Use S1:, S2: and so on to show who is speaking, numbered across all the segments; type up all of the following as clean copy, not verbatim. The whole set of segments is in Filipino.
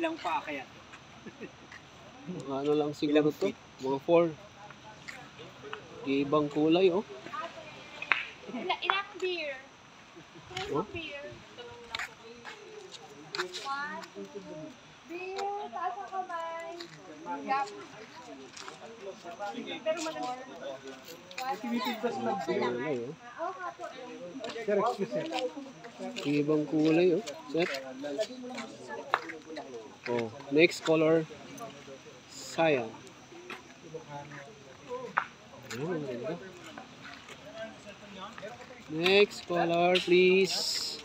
S1: Ilang pa kaya?
S2: Mga ano lang siguro to. Mga 4. Ibang kulay, oh.
S3: Ilang beer?
S2: Oh.
S3: Beer. One, beer, taas ang kamay. Gap. Pero malamig.
S2: Kulay, oh.
S3: Oo nga po.
S1: Sir, excuse me.
S2: Ibang kulay, oh. Set. Oh, next color. Cyan. Oh, ganda. Next color, please.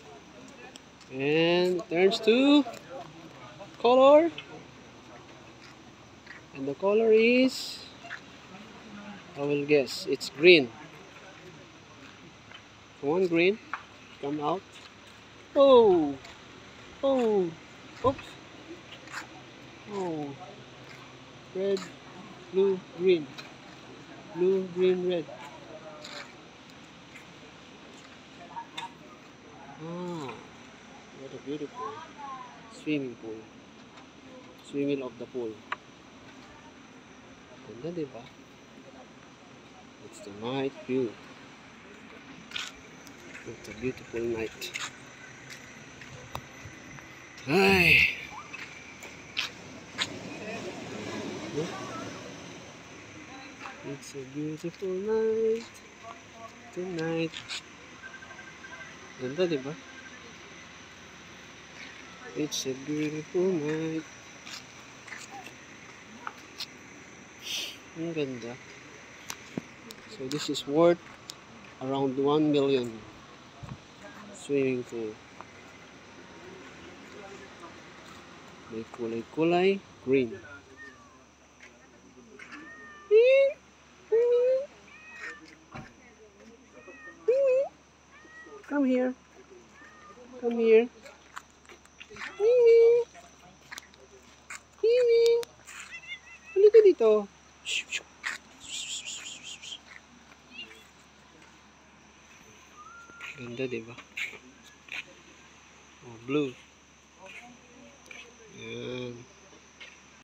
S2: And it turns to color. And the color is, I will guess, it's green. Come on, green. Come out. Oh! Oh! Oops! Oh! Red, blue, green. Blue, green, red. Ah, what a beautiful swimming pool. Swimming of the pool. Ganda, diba? It's the night view. It's a beautiful night. Ay! It's a beautiful night tonight. Ganda, diba? It's a beautiful night. Ang ganda. So this is worth around 1 million. Swimming pool. May kulay-kulay green. Come here. Come here. Halika dito. Ganda, diba? Oh, blue. Yan.